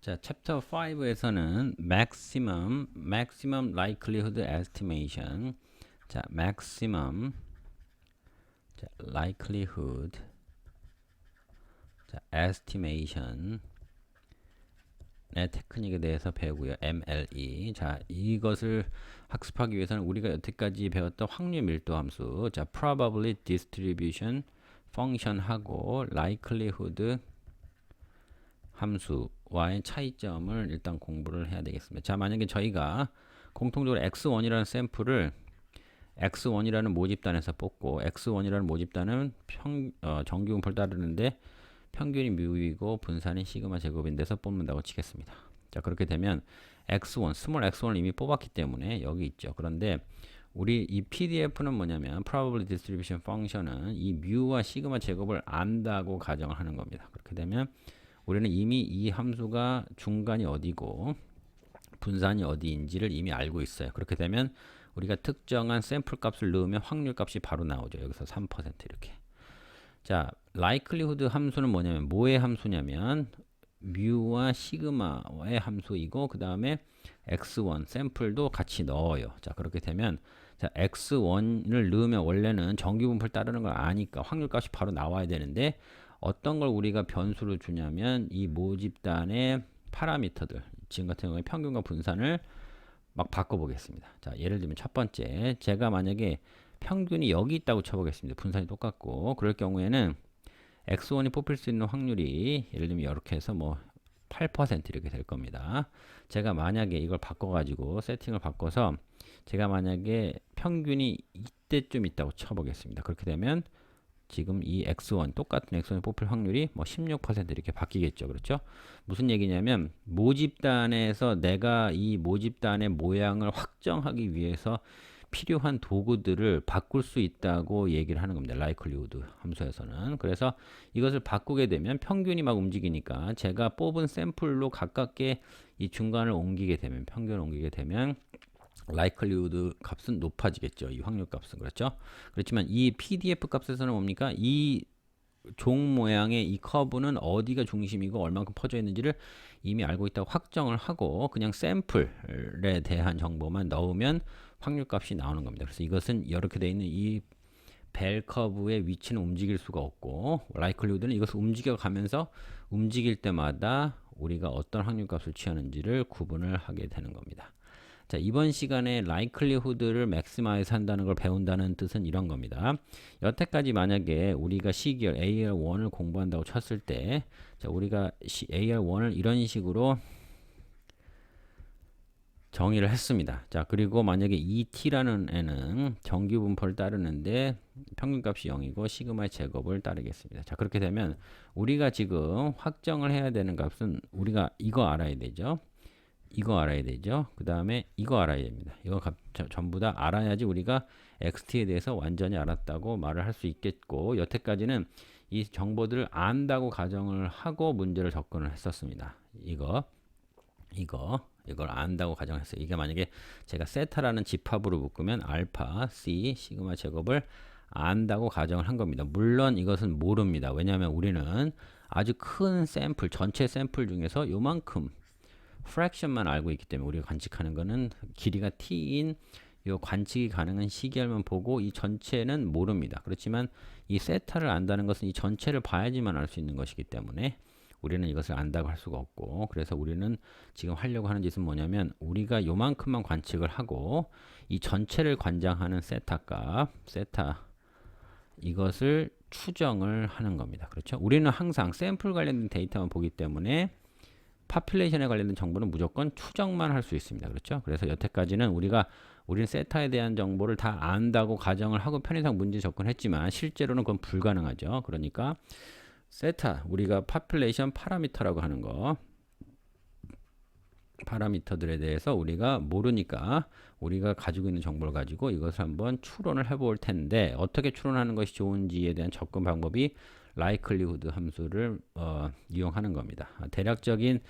자, 챕터 5에서는 maximum likelihood estimation. 자, maximum likelihood estimation 의 테크닉에 대해서 배우고요. MLE. 자, 이것을 학습하기 위해서는 우리가 여태까지 배웠던 확률 밀도 함수, 자, probability distribution function하고 likelihood 함수와의 차이점을 일단 공부를 해야 되겠습니다. 자, 만약에 저희가 공통적으로 x1이라는 샘플을 x1이라는 모집단에서 뽑고 x1이라는 모집단은 정규분포를 따르는데 평균이 뮤이고 분산이 시그마 제곱인데서 뽑는다고 치겠습니다. 자, 그렇게 되면 x1, 스몰 x1을 이미 뽑았기 때문에 여기 있죠. 그런데 우리 이 PDF는 뭐냐면 probability distribution function은 이 뮤와 시그마 제곱을 안다고 가정을 하는 겁니다. 그렇게 되면 우리는 이미 이 함수가 중간이 어디고 분산이 어디인지를 이미 알고 있어요. 그렇게 되면 우리가 특정한 샘플 값을 넣으면 확률 값이 바로 나오죠. 여기서 3% 이렇게. 자, likelihood 함수는 뭐냐면 뭐의 함수냐면 뮤와 시그마의 함수이고 그 다음에 x1 샘플도 같이 넣어요. 자, 그렇게 되면 자, x1을 넣으면 원래는 정규분포를 따르는 걸 아니까 확률 값이 바로 나와야 되는데 어떤 걸 우리가 변수로 주냐면 이 모집단의 파라미터들, 지금 같은 경우에 평균과 분산을 막 바꿔보겠습니다. 자, 예를 들면 첫 번째, 제가 만약에 평균이 여기 있다고 쳐보겠습니다. 분산이 똑같고 그럴 경우에는 x1이 뽑힐 수 있는 확률이 예를 들면 이렇게 해서 뭐 8% 이렇게 될 겁니다. 제가 만약에 이걸 바꿔가지고 세팅을 바꿔서 제가 만약에 평균이 이때쯤 있다고 쳐보겠습니다. 그렇게 되면 지금 이 x1 똑같은 x1이 뽑힐 확률이 뭐 16% 이렇게 바뀌겠죠. 그렇죠? 무슨 얘기냐면 모집단에서 내가 이 모집단의 모양을 확정하기 위해서 필요한 도구들을 바꿀 수 있다고 얘기를 하는 겁니다. likelihood 함수에서는. 그래서 이것을 바꾸게 되면 평균이 막 움직이니까 제가 뽑은 샘플로 가깝게 이 중간을 옮기게 되면 평균을 옮기게 되면 likelihood 값은 높아지겠죠. 이 확률 값은. 그렇죠? 그렇지만 이 PDF 값에서는 뭡니까? 이 종 모양의 이 커브는 어디가 중심이고 얼만큼 퍼져 있는지를 이미 알고 있다고 확정을 하고 그냥 샘플에 대한 정보만 넣으면 확률 값이 나오는 겁니다. 그래서 이것은 이렇게 되어 있는 이 벨 커브의 위치는 움직일 수가 없고 likelihood는 이것을 움직여 가면서 움직일 때마다 우리가 어떤 확률 값을 취하는지를 구분을 하게 되는 겁니다. 자, 이번 시간에 likelihood를 maximize 한다는 걸 배운다는 뜻은 이런 겁니다. 여태까지 만약에 우리가 시계열 AR1을 공부한다고 쳤을 때, 자, 우리가 AR1을 이런 식으로 정의를 했습니다. 자, 그리고 만약에 ET라는 애는 정규 분포를 따르는데 평균값이 0이고 시그마의 제곱을 따르겠습니다. 자, 그렇게 되면 우리가 지금 확정을 해야 되는 값은 우리가 이거 알아야 되죠. 이거 알아야 되죠. 그 다음에 이거 알아야 됩니다. 이거 전부 다 알아야지 우리가 XT에 대해서 완전히 알았다고 말을 할 수 있겠고 여태까지는 이 정보들을 안다고 가정을 하고 문제를 접근을 했었습니다. 이걸 안다고 가정했어요. 이게 만약에 제가 세타라는 집합으로 묶으면 알파, C, 시그마 제곱을 안다고 가정을 한 겁니다. 물론 이것은 모릅니다. 왜냐하면 우리는 아주 큰 샘플, 전체 샘플 중에서 요만큼 프랙션만 알고 있기 때문에 우리가 관측하는 거는 길이가 t인 요 관측이 가능한 시계열만 보고 이 전체는 모릅니다. 그렇지만 이 세타를 안다는 것은 이 전체를 봐야지만 알 수 있는 것이기 때문에 우리는 이것을 안다고 할 수가 없고 그래서 우리는 지금 하려고 하는 짓은 뭐냐면 우리가 요만큼만 관측을 하고 이 전체를 관장하는 세타 값, 세타 이것을 추정을 하는 겁니다. 그렇죠? 우리는 항상 샘플 관련된 데이터만 보기 때문에 파퓰레이션에 관련된 정보는 무조건 추정만 할 수 있습니다. 그렇죠? 그래서 여태까지는 우리는 세타에 대한 정보를 다 안다고 가정을 하고 편의상 문제 접근했지만 실제로는 그건 불가능하죠. 그러니까 세타, 우리가 파퓰레이션 파라미터라고 하는 거 파라미터들에 대해서 우리가 모르니까 우리가 가지고 있는 정보를 가지고 이것을 한번 추론을 해볼 텐데 어떻게 추론하는 것이 좋은지에 대한 접근 방법이 likelihood 함수를 이용하는 겁니다. 대략적인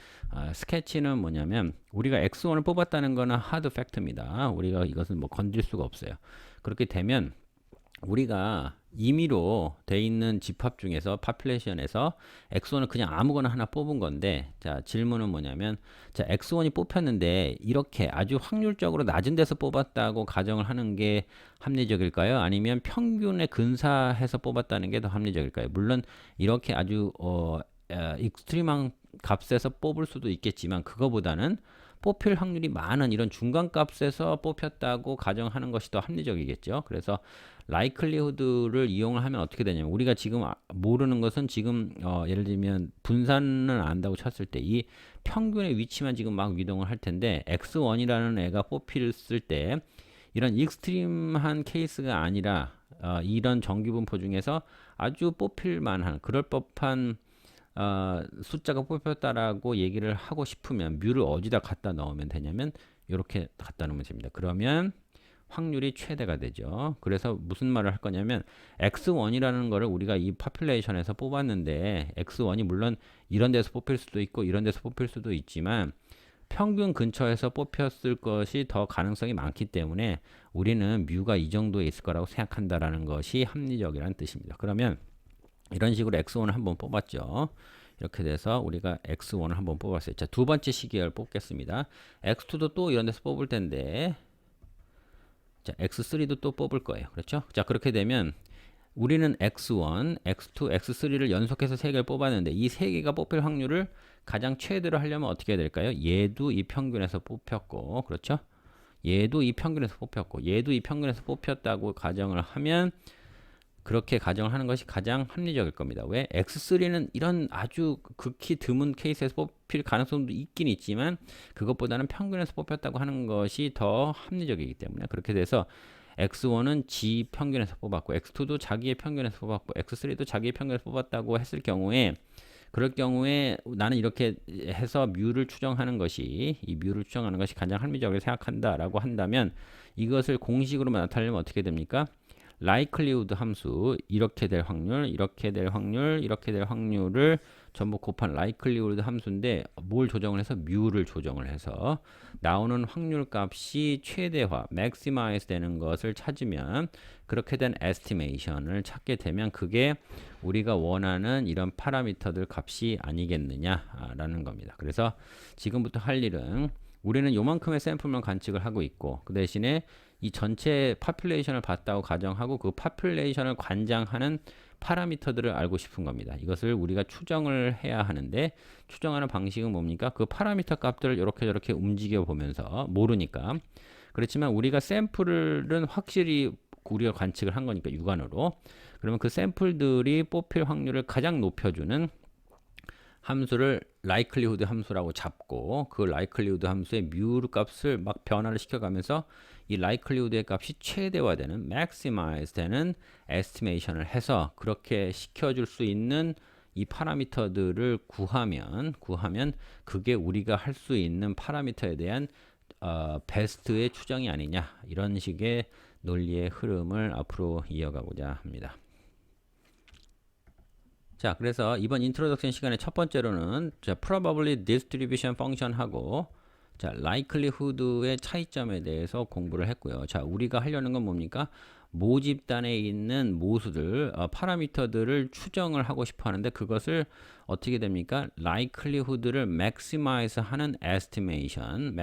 스케치는 뭐냐면 우리가 x1을 뽑았다는 거는 hard fact입니다. 우리가 이것은 뭐 건질 수가 없어요. 그렇게 되면 우리가 임의로 돼 있는 집합 중에서 파퓰레이션에서 x1을 그냥 아무거나 하나 뽑은 건데, 자 질문은 뭐냐면, 자 x1이 뽑혔는데 이렇게 아주 확률적으로 낮은 데서 뽑았다고 가정을 하는 게 합리적일까요? 아니면 평균에 근사해서 뽑았다는 게 더 합리적일까요? 물론 이렇게 아주 익스트림한 값에서 뽑을 수도 있겠지만, 그거보다는 뽑힐 확률이 많은 이런 중간값에서 뽑혔다고 가정하는 것이 더 합리적이겠죠. 그래서 likelihood를 이용을 하면 어떻게 되냐면, 우리가 지금 모르는 것은 지금 예를 들면 분산을 안다고 쳤을 때 이 평균의 위치만 지금 막 이동을 할 텐데, x1이라는 애가 뽑힐 때 이런 익스트림한 케이스가 아니라 이런 정규분포 중에서 아주 뽑힐 만한 그럴 법한 숫자가 뽑혔다라고 얘기를 하고 싶으면 뮤를 어디다 갖다 넣으면 되냐면 이렇게 갖다 놓으면 됩니다. 그러면 확률이 최대가 되죠. 그래서 무슨 말을 할 거냐면, x1이라는 거를 우리가 이 파퓰레이션에서 뽑았는데, x1이 물론 이런 데서 뽑힐 수도 있고 이런 데서 뽑힐 수도 있지만 평균 근처에서 뽑혔을 것이 더 가능성이 많기 때문에 우리는 뮤가 이 정도에 있을 거라고 생각한다라는 것이 합리적이라는 뜻입니다. 그러면 이런 식으로 x1을 한번 뽑았죠. 이렇게 돼서 우리가 x1을 한번 뽑았어요. 자, 두 번째 시계열 뽑겠습니다. x2도 또 이런 데서 뽑을 텐데, 자, x3도 또 뽑을 거예요. 그렇죠? 자, 그렇게 되면 우리는 x1, x2, x3를 연속해서 3개를 뽑았는데, 이 3개가 뽑힐 확률을 가장 최대로 하려면 어떻게 해야 될까요? 얘도 이 평균에서 뽑혔고, 그렇죠? 얘도 이 평균에서 뽑혔고, 얘도 이 평균에서 뽑혔다고 가정을 하면, 그렇게 가정을 하는 것이 가장 합리적일 겁니다. 왜? x3는 이런 아주 극히 드문 케이스에서 뽑힐 가능성도 있긴 있지만, 그것보다는 평균에서 뽑혔다고 하는 것이 더 합리적이기 때문에, 그렇게 돼서 x1은 지 평균에서 뽑았고, x2도 자기의 평균에서 뽑았고, x3도 자기의 평균에서 뽑았다고 했을 경우에, 그럴 경우에 나는 이렇게 해서 뮤를 추정하는 것이, 이 뮤를 추정하는 것이 가장 합리적이라고 생각한다라고 한다면, 이것을 공식으로 나타내면 어떻게 됩니까? likelihood 함수, 이렇게 될 확률, 이렇게 될 확률, 이렇게 될 확률을 전부 곱한 likelihood 함수인데, 뭘 조정을 해서 뮤를 조정을 해서 나오는 확률 값이 최대화, maximize 되는 것을 찾으면, 그렇게 된 estimation을 찾게 되면 그게 우리가 원하는 이런 파라미터들 값이 아니겠느냐라는 겁니다. 그래서 지금부터 할 일은, 우리는 요만큼의 샘플만 관측을 하고 있고, 그 대신에 이 전체 파퓰레이션을 봤다고 가정하고 그 파퓰레이션을 관장하는 파라미터들을 알고 싶은 겁니다. 이것을 우리가 추정을 해야 하는데, 추정하는 방식은 뭡니까? 그 파라미터 값들을 이렇게 저렇게 움직여 보면서, 모르니까. 그렇지만 우리가 샘플은 확실히 우리가 관측을 한 거니까, 육안으로. 그러면 그 샘플들이 뽑힐 확률을 가장 높여주는 함수를 likelihood 함수라고 잡고, 그 likelihood 함수의 뮤 값을 막 변화를 시켜가면서 이 likelihood의 값이 최대화되는, maximize 되는 estimation을 해서 그렇게 시켜줄 수 있는 이 파라미터들을 구하면 그게 우리가 할 수 있는 파라미터에 대한 베스트의 추정이 아니냐, 이런 식의 논리의 흐름을 앞으로 이어가고자 합니다. 자, 그래서 이번 인트로덕션 시간에 첫 번째로는 자, probability distribution function하고, 자, likelihood의 차이점에 대해서 공부를 했고요. 자, 우리가 하려는 건 뭡니까? 모집단에 있는 모수들, 파라미터들을 추정을 하고 싶어 하는데, 그것을 어떻게 됩니까? likelihood를 maximize 하는 estimation,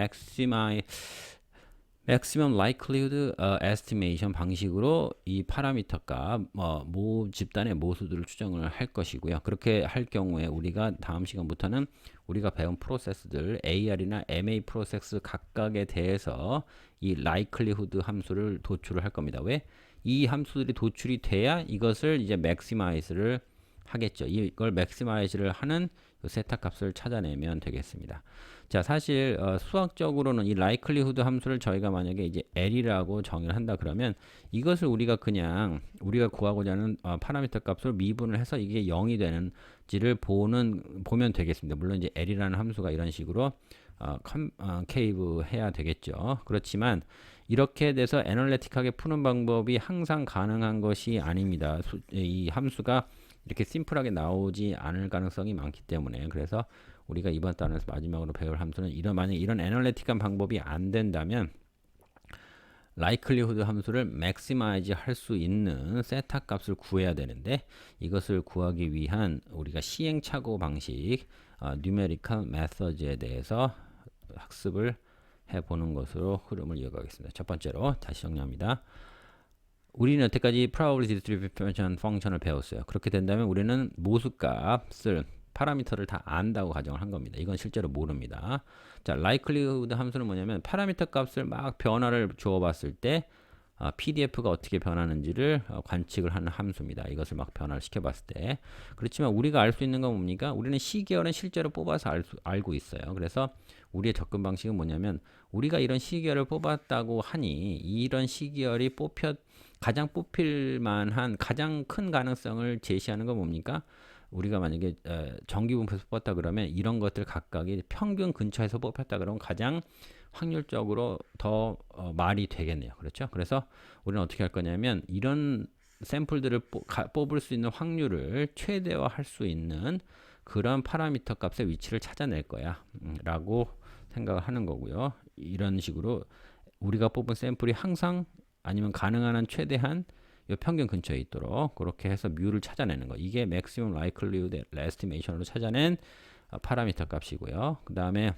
maximum likelihood estimation 방식으로 이 파라미터 값, 모 집단의 모수들을 추정을 할 것이고요. 그렇게 할 경우에 우리가 다음 시간부터는 우리가 배운 프로세스들 AR이나 MA 프로세스 각각에 대해서 이 likelihood 함수를 도출을 할 겁니다. 왜? 이 함수들이 도출이 돼야 이것을 이제 maximize를 하겠죠. 이걸 maximize를 하는 세타 값을 찾아내면 되겠습니다. 자, 사실 수학적으로는 이 likelihood 함수를 저희가 만약에 이제 L이라고 정의를 한다 그러면, 이것을 우리가 그냥 우리가 구하고자 하는 파라미터 값을 미분을 해서 이게 0이 되는지를 보면 되겠습니다. 물론 이제 L이라는 함수가 이런 식으로 케이브 해야 되겠죠. 그렇지만 이렇게 돼서 애널리틱하게 푸는 방법이 항상 가능한 것이 아닙니다. 이 함수가 이렇게 심플하게 나오지 않을 가능성이 많기 때문에, 그래서 우리가 이번 단원에서 마지막으로 배울 함수는, 만약에 이런 애널리틱한 방법이 안 된다면 likelihood 함수를 maximize 할 수 있는 세타 값을 구해야 되는데 이것을 구하기 위한 우리가 시행착오 방식 numerical methods에 대해서 학습을 해보는 것으로 흐름을 이어가겠습니다. 첫 번째로 다시 정리합니다. 우리는 여태까지 probability distribution 펑션을 배웠어요. 그렇게 된다면 우리는 모수값을 파라미터를 다 안다고 가정을 한 겁니다. 이건 실제로 모릅니다. 자, likelihood 함수는 뭐냐면 파라미터 값을 막 변화를 주어 봤을 때 PDF가 어떻게 변하는지를 관측을 하는 함수입니다. 이것을 막 변화를 시켜 봤을 때. 그렇지만 우리가 알 수 있는 건 뭡니까? 우리는 시계열은 실제로 뽑아서 알고 있어요. 그래서 우리의 접근 방식은 뭐냐면 우리가 이런 시계열을 뽑았다고 하니 이런 시계열이 가장 뽑힐 만한 가장 큰 가능성을 제시하는 건 뭡니까? 우리가 만약에 정기분포에서 뽑았다 그러면 이런 것들 각각이 평균 근처에서 뽑혔다 그러면 가장 확률적으로 더 말이 되겠네요. 그렇죠? 그래서 우리는 어떻게 할 거냐면 이런 샘플들을 뽑을 수 있는 확률을 최대화할 수 있는 그런 파라미터 값의 위치를 찾아낼 거야 라고 생각을 하는 거고요. 이런 식으로 우리가 뽑은 샘플이 항상 아니면 가능한 한 최대한 이 평균 근처에 있도록 그렇게 해서 뮤를 찾아내는 거. 이게 maximum likelihood estimation으로 찾아낸 파라미터 값이고요. 그 다음에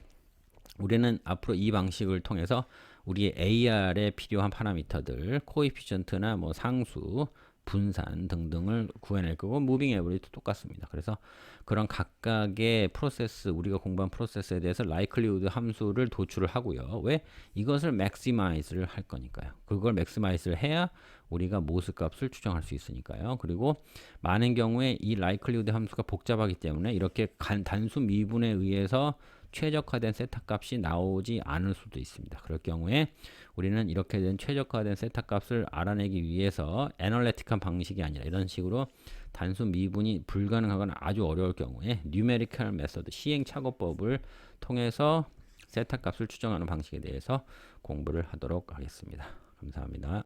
우리는 앞으로 이 방식을 통해서 우리의 AR에 필요한 파라미터들, 코에피션트나 뭐 상수, 분산 등등을 구해낼 거고 무빙 에버리지도 똑같습니다. 그래서 그런 각각의 프로세스, 우리가 공부한 프로세스에 대해서 likelihood 함수를 도출을 하고요. 왜? 이것을 maximize를 할 거니까요. 그걸 maximize를 해야 우리가 모수 값을 추정할 수 있으니까요. 그리고 많은 경우에 이 likelihood 함수가 복잡하기 때문에 이렇게 단순 미분에 의해서 최적화된 세타 값이 나오지 않을 수도 있습니다. 그럴 경우에 우리는 이렇게 된 최적화된 세타 값을 알아내기 위해서 애널리틱한 방식이 아니라 이런 식으로 단순 미분이 불가능하거나 아주 어려울 경우에 numerical method 시행착오법을 통해서 세타 값을 추정하는 방식에 대해서 공부를 하도록 하겠습니다. 감사합니다.